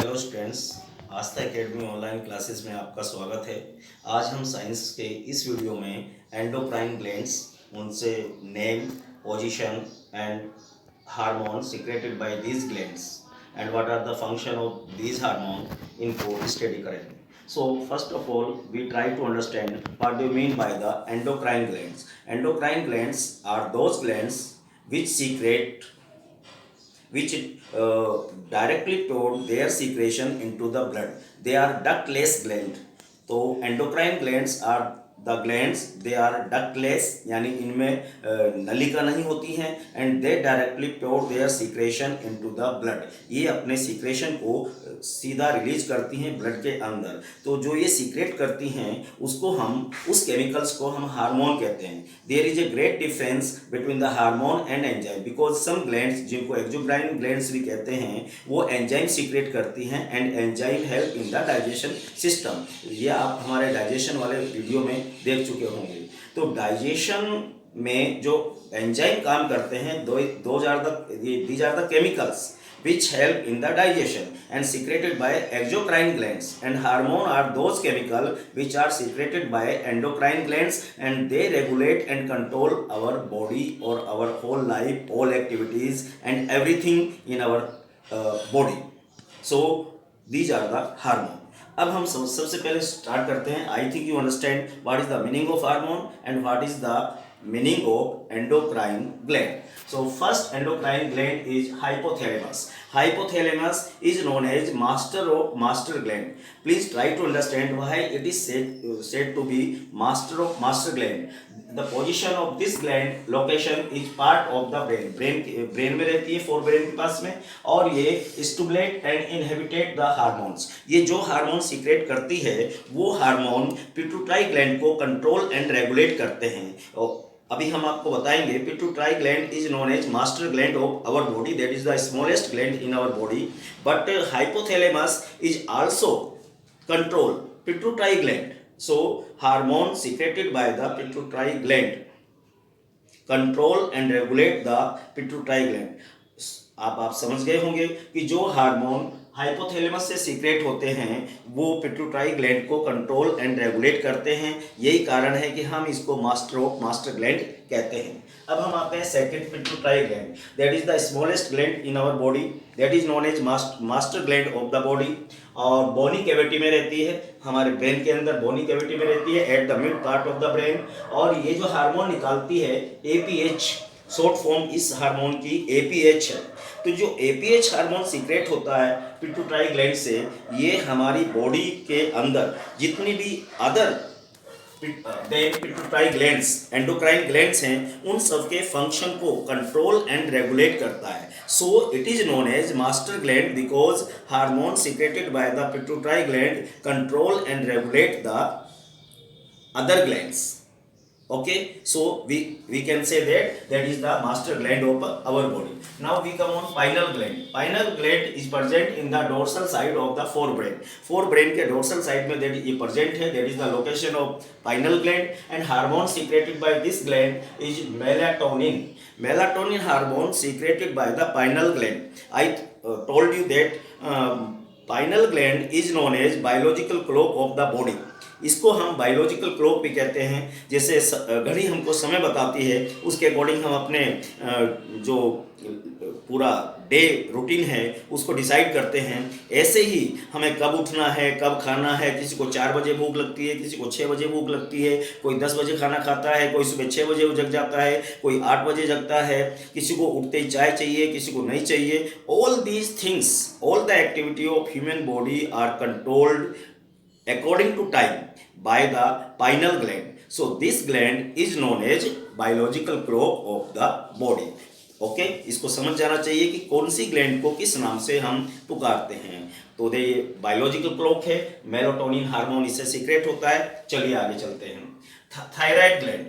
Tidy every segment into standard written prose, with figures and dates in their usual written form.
Hello students, आस्था academy online classes में आपका स्वागत है। आज हम साइंस के इस वीडियो में एंडोक्राइन ग्लैंड्स, उनसे name, position and hormone secreted by these glands and what are the function of these hormone इनको स्टडी करेंगे। So first of all, we try to understand what do you mean by the endocrine glands. Endocrine glands are those glands which directly pour their secretion into the blood. They are ductless gland. तो endocrine glands are the glands, they are ductless, यानी इनमें नलिका नहीं होती हैं, and they directly pour their secretion into the blood. ये अपने secretion को सीधा रिलीज करती हैं ब्लड के अंदर। तो जो ये सीक्रेट करती हैं उसको हम, उस केमिकल्स को हम हार्मोन कहते हैं। There is a great difference between the hormone and enzyme, because some glands जिनको एक्सोक्राइन ग्लैंड्स भी कहते हैं वो एंजाइम सीक्रेट करती हैं and enzyme help in the digestion system. ये आप हमारे डाइजेशन वाले वीडियो में देख चुके होंगे। तो डाइजेशन में जो एंजाइम काम करते हैं, these are the chemicals which help in the digestion and secreted by exocrine glands, and hormone are those chemicals which are secreted by endocrine glands, and they regulate and control our body or our whole life, all activities and everything in our body. So these are the hormone. अब हम सबसे पहले start करते हैं। I think you understand what is the meaning of hormone and what is the meaning of endocrine gland. So first endocrine gland is hypothalamus. Hypothalamus is known as master gland. Please try to understand why it is said to be master gland. The position of this gland location is part of the brain में रहती है, forebrain के पास में, और ये stimulate and inhibit the hormones. ये जो hormone secrete करती है वो हार्मोन पिट्यूटरी ग्लैंड को कंट्रोल एंड रेगुलेट करते हैं। अभी हम आपको बताएंगे pituitary gland is known as master gland of our body, that is the smallest gland in our body, but hypothalamus is also control pituitary gland. So hormone secreted by the pituitary gland control and regulate the pituitary gland. आप समझ गए होंगे कि जो hormone hypothalamus से secret होते हैं वो पिट्यूटरी ग्लैंड को कंट्रोल एंड रेगुलेट करते हैं। यही कारण है कि हम इसको मास्टर ग्लैंड कहते हैं। अब हम आते हैं second pituitary gland, that is the smallest gland in our body, that is known as master gland of the body, और बोनी कैविटी में रहती है, हमारे ब्रेन के अंदर बोनी कैविटी में रहती है, at the mid part of the brain. और ये जो हार्मोन निकालती है APH, शॉर्ट फॉर्म इस हार्मोन की APH है। तो जो APH हार्मोन सीक्रेट होता है पिट्यूटरी ग्लैंड से, ये हमारी बॉडी के अंदर जितनी भी other pituitary glands, endocrine glands हैं, उन सब के फंक्शन को कंट्रोल एंड रेगुलेट करता है। So it is known as master gland because hormone secreted by the pituitary gland control and regulate the other glands. Okay, so we can say that is the master gland of our body. Now we come on pineal gland. Pineal gland is present in the dorsal side of the forebrain. Forebrain के dorsal side में ये present है, that is the location of pineal gland, and hormone secreted by this gland is melatonin. Melatonin hormone secreted by the pineal gland. I told you that pineal gland is known as biological clock of the body. इसको हम biological clock भी कहते हैं। जैसे घड़ी हमको समय बताती है, उसके अकॉर्डिंग हम अपने जो पूरा डे रूटीन है उसको डिसाइड करते हैं। ऐसे ही हमें कब उठना है, कब खाना है, किसी को 4 बजे भूख लगती है, किसी को 6 बजे भूख लगती है, कोई 10 बजे खाना खाता है, कोई सुबह 6 बजे जग जाता है, कोई 8 बजे जगता है, किसी को उठते ही चाय चाहिए, किसी को नहीं चाहिए। All these things, all the activity of human body are controlled according to time by the pineal gland. So this gland is known as biological clock of the body. Okay, इसको समझ जाना चाहिए कि कौन सी ग्लैंड को किस नाम से हम पुकारते हैं। तो ये बायोलॉजिकल क्लॉक है, मेलाटोनिन हार्मोन इससे सीक्रेट होता है। चलिए आगे चलते हैं। Thyroid gland,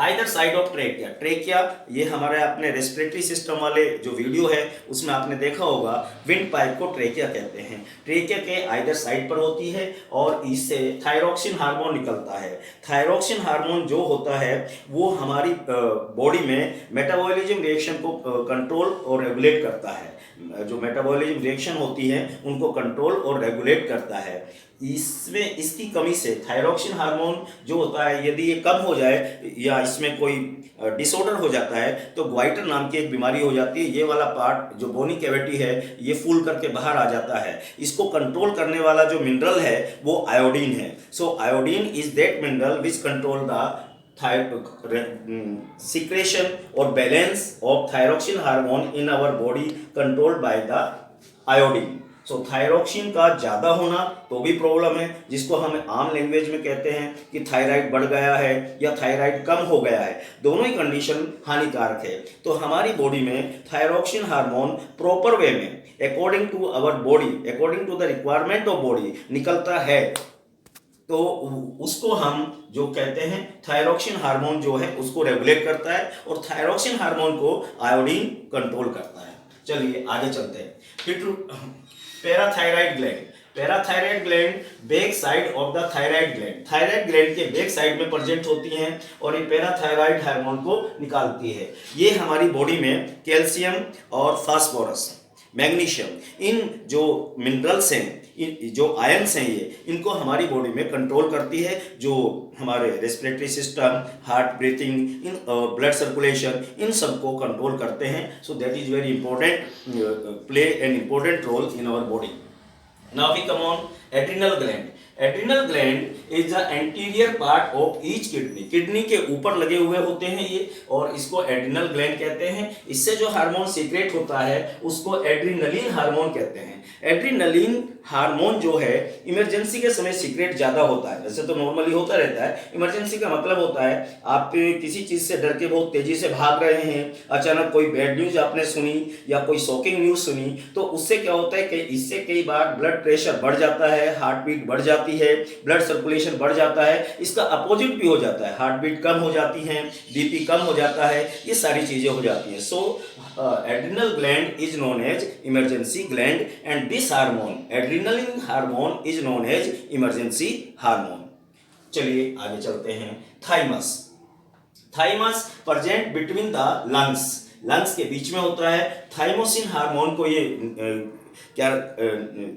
either side of trachea. Trachea ये हमारे अपने रेस्पिरेटरी सिस्टम वाले जो वीडियो है उसमें आपने देखा होगा, विंड पाइप को ट्रेकिया कहते हैं। ट्रेकिया के आइदर साइड पर होती है और इससे थायरॉक्सिन हार्मोन निकलता है। थायरॉक्सिन हार्मोन जो होता है वो हमारी बॉडी में मेटाबॉलिज्म रिएक्शन को कंट्रोल और रेगुलेट करता है। जो मेटाबॉलिज्म रिएक्शन होती है उनको कंट्रोल और रेगुलेट करता है। इसमें इसकी कमी से थायरॉक्सिन हार्मोन जो होता है यदि ये कम हो जाए या इसमें कोई डिसऑर्डर हो जाता है तो ग्वाइटर नाम की एक बीमारी हो जाती है। ये वाला पार्ट जो बोनी कैविटी है ये फूल करके बाहर आ जाता है। इसको कंट्रोल करने वाला जो मिनरल है वो आयोडीन है। So iodine is that mineral which control the secretion or balance of thyroxine hormone in our body controlled by the iodine. So thyroxine का ज़्यादा होना तो भी प्रॉब्लम है, जिसको हम आम लैंग्वेज में कहते हैं कि थायराइड बढ़ गया है या थायराइड कम हो गया है। दोनों ही कंडीशन हानिकारक है। तो हमारी बॉडी में थायरॉक्सिन हार्मोन प्रॉपर वे में according to our body, according to the requirement of body निकलता है तो उसको हम जो कहते हैं थायरॉक्सिन हार्मोन जो है उसको रेगुलेट करता है और थायरॉक्सिन हार्मोन को आयोडीन कंट्रोल करता है। चलिए आगे चलते हैं। फिर parathyroid gland. Parathyroid gland back side of the thyroid gland, thyroid gland के बैक साइड में प्रेजेंट होती हैं और ये पैराथायराइड हार्मोन को निकालती है। ये हमारी बॉडी में कैल्शियम और फास्फोरस, मैग्नीशियम, इन जो मिनरल्स हैं, जो आयंस हैं, ये इनको हमारी बॉडी में कंट्रोल करती है। जो हमारे रेस्पिरेटरी सिस्टम, हार्ट ब्रीथिंग, इन ब्लड सर्कुलेशन, इन सबको कंट्रोल करते हैं। So that is very important, play an important role in our body. Now we come on adrenal gland. Adrenal gland is the anterior part of each kidney. Kidney के ऊपर लगे हुए होते हैं ये और इसको एड्रिनल ग्लैंड कहते हैं। इससे जो हार्मोन सीक्रेट होता है उसको एड्रिनलिन हार्मोन कहते हैं। एड्रिनलिन हार्मोन जो है इमरजेंसी के समय सीक्रेट ज़्यादा होता है। वैसे तो नॉर्मली होता रहता है, इमरजेंसी का मतलब होता है आप किसी चीज़ से डर के बहुत तेज़ी से भाग रहे हैं, अचानक कोई बैड न्यूज़ आपने सुनी या कोई शॉकिंग न्यूज़ सुनी, तो उससे क्या होता है कि इससे कई बार ब्लड प्रेशर बढ़ जाता है, हार्ट बीट बढ़ जाती है, ब्लड सर्कुलेशन बढ़ जाता है। इसका अपोजिट भी हो जाता है, हार्ट बीट कम हो जाती है, बीपी कम हो जाता है, ये सारी चीज़ें हो जाती हैं। सो adrenal gland is known as emergency gland and this hormone adrenaline hormone is known as emergency hormone। चलिए आगे चलते हैं। Thymus. Thymus present between the lungs, lungs के बीच में होता है। थाइमोसिन हार्मोन को ये क्या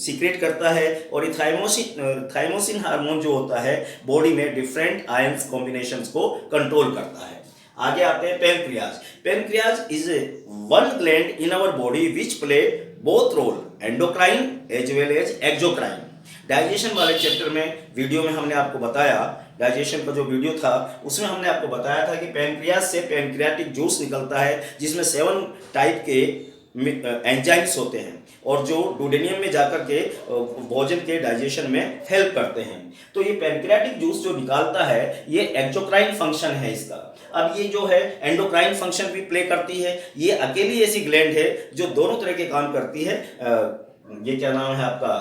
सीक्रेट करता है और ये थाइमोसिन हार्मोन जो होता है बॉडी में डिफरेंट आयंस कॉम्बिनेशंस को कंट्रोल करता है। आगे आते हैं pancreas. Pancreas is one gland in our body which play both role endocrine as well as exocrine. Digestion वाले चैप्टर में वीडियो में हमने आपको बताया, डाइजेशन का जो वीडियो था उसमें हमने आपको बताया था कि पेनक्रियाज से पेनक्रियाटिक जूस निकलता है जिसमें 7 टाइप के एंजाइम्स होते हैं और जो डुडेनियम में जाकर के भोजन के डाइजेशन में हेल्प करते हैं। तो ये पेनक्रियाटिक जूस जो निकालता है ये एक्सोक्राइन फंक्शन है इसका। अब ये जो है एंडोक्राइन फंक्शन भी प्ले करती है। ये अकेली ऐसी ग्लैंड है जो दोनों तरह के काम करती है। ये क्या नाम है आपका,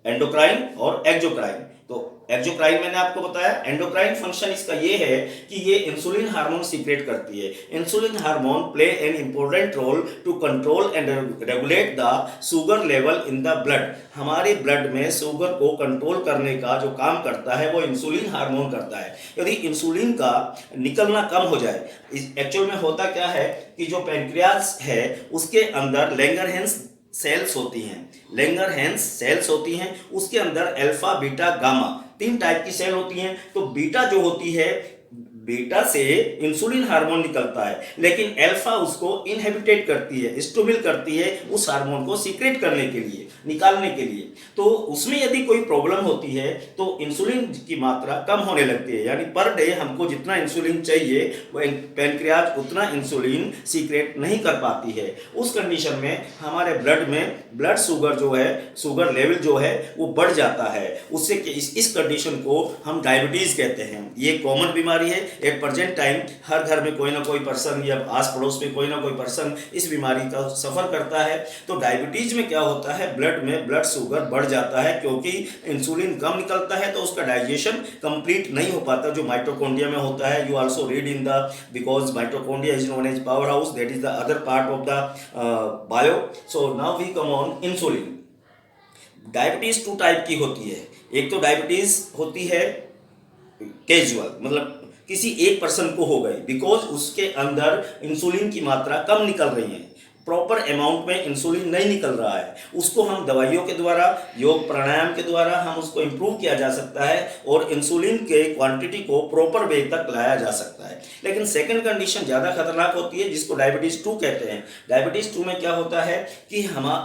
एंडोक्राइन और एक्सोक्राइन। तो एक्सोक्राइन मैंने आपको बताया। एंडोक्राइन फंक्शन इसका ये है कि ये इंसुलिन हार्मोन सीक्रेट करती है। Insulin hormone play an important role to control and regulate the sugar level in the blood. हमारे ब्लड में शुगर को कंट्रोल करने का जो काम करता है वो इंसुलिन हार्मोन करता है। यदि इंसुलिन का निकलना कम हो जाए, एक्चुअल में होता क्या है कि जो पैनक्रियाज है उसके अंदर लैंगरहैंस सेल्स होती हैं, लैंगरहैंस सेल्स होती हैं। उसके अंदर अल्फा, बीटा, गामा 3 टाइप की सेल होती हैं। तो बीटा जो होती है, बीटा से इंसुलिन हार्मोन निकलता है, लेकिन अल्फा उसको इनहिबिटेट करती है, स्टोमिल करती है उस हार्मोन को सीक्रेट करने के लिए, निकालने के लिए। तो उसमें यदि कोई प्रॉब्लम होती है तो इंसुलिन की मात्रा कम होने लगती है। यानी पर डे हमको जितना इंसुलिन चाहिए वो पैनक्रियाज उतना इंसुलिन सीक्रेट नहीं कर पाती है। उस कंडीशन में हमारे ब्लड में ब्लड शुगर जो है, शुगर लेवल जो है वो बढ़ जाता है। उससे इस कंडीशन को हम डायबिटीज़ कहते हैं। ये कॉमन बीमारी है, एट प्रेजेंट टाइम हर घर में कोई ना कोई पर्सन या आस पड़ोस में कोई ना कोई पर्सन इस बीमारी का सफ़र करता है। तो डायबिटीज़ में क्या होता है, ब्लड में ब्लड शुगर बढ़ जाता है क्योंकि इंसुलिन कम निकलता है, तो उसका डाइजेशन कंप्लीट नहीं हो पाता जो माइटोकॉन्ड्रिया में होता है। You also read in the, because mitochondria is known as power house, that is the other part of the bio. So now we come on insulin. Diabetes two type की होती है। एक तो डायबिटीज़ होती है कैजुअल, मतलब किसी एक पर्सन को हो गई बिकॉज उसके अंदर इंसुलिन की मात्रा कम निकल रही है, प्रॉपर अमाउंट में इंसुलिन नहीं निकल रहा है। उसको हम दवाइयों के द्वारा, योग प्राणायाम के द्वारा हम उसको इम्प्रूव किया जा सकता है और इंसुलिन के क्वांटिटी को प्रॉपर वे तक लाया जा सकता है। लेकिन सेकंड कंडीशन ज़्यादा खतरनाक होती है जिसको डायबिटीज़ 2 कहते हैं। डायबिटीज़ 2 में क्या होता है कि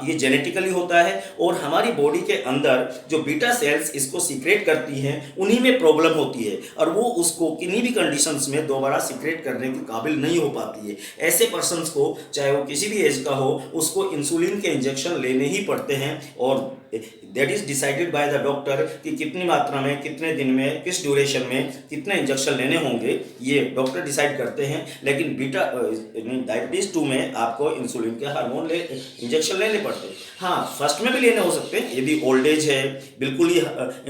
ये जेनेटिकली होता है और हमारी बॉडी के अंदर जो बीटा सेल्स इसको सीक्रेट करती हैं उन्हीं में प्रॉब्लम होती है और वो उसको किन्हीं भी कंडीशंस में दोबारा सीक्रेट करने के काबिल नहीं हो पाती है। ऐसे पर्सनस को, चाहे वो किसी भी एज का हो, उसको इंसुलिन के इंजेक्शन लेने ही पड़ते हैं और that is decided by the doctor कि कितनी मात्रा में, कितने दिन में, किस ड्यूरेशन में कितने इंजेक्शन लेने होंगे, ये डॉक्टर डिसाइड करते हैं। लेकिन डायबिटीज़ 2 में आपको इंसुलिन के हार्मोन इंजेक्शन लेने पड़ते हैं। हाँ, फर्स्ट में भी लेने हो सकते हैं यदि ओल्ड एज है, बिल्कुल ही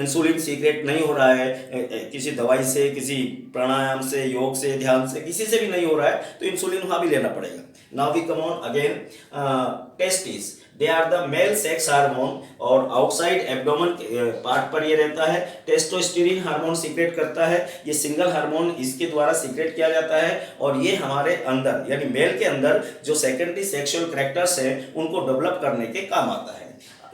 इंसुलिन सीक्रेट नहीं हो रहा है, किसी दवाई से, किसी प्राणायाम से, योग से, ध्यान से, किसी से भी नहीं हो रहा है, तो इंसुलिन वहाँ भी लेना पड़ेगा। Now we come on again testis. They are the male sex hormone और आउटसाइड एब्डोमेन पार्ट पर ये रहता है। टेस्टोस्टेरोन हार्मोन सीक्रेट करता है, ये सिंगल हार्मोन इसके द्वारा सीक्रेट किया जाता है और ये हमारे अंदर यानी मेल के अंदर जो सेकेंडरी सेक्सुअल कैरेक्टर्स हैं उनको डेवलप करने के काम आता है।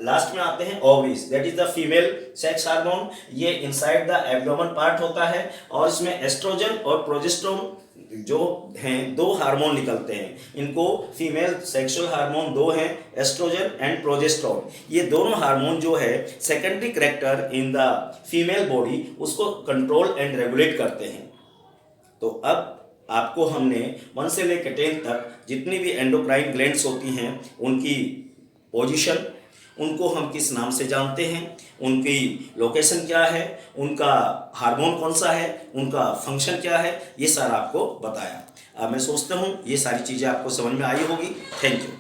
लास्ट में आते हैं ovaries, that is the female sex hormone. ये इनसाइड द एब्डोमेन पार्ट होता है और इसमें एस्ट्रोजन और प्रोजेस्टेरोन जो हैं 2 हार्मोन निकलते हैं। इनको फीमेल सेक्सुअल हार्मोन 2 हैं, एस्ट्रोजन एंड प्रोजेस्टेरोन। ये दोनों हार्मोन जो है secondary character in the female body उसको कंट्रोल एंड रेगुलेट करते हैं। तो अब आपको हमने 1 से लेकर 10 तक जितनी भी एंडोक्राइन ग्लैंड्स होती हैं उनकी पोजीशन, उनको हम किस नाम से जानते हैं, उनकी लोकेशन क्या है, उनका हार्मोन कौन सा है, उनका फंक्शन क्या है, ये सारा आपको बताया। अब मैं सोचता हूँ ये सारी चीज़ें आपको समझ में आई होगी। Thank you.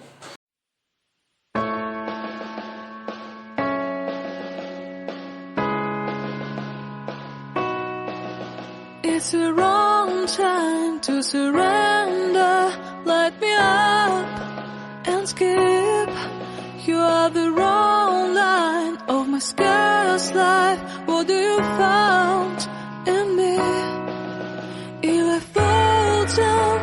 It's the wrong time to surrender. Light me up and skip. You are the wrong line of my scarce life. What do you found in me? If I fall down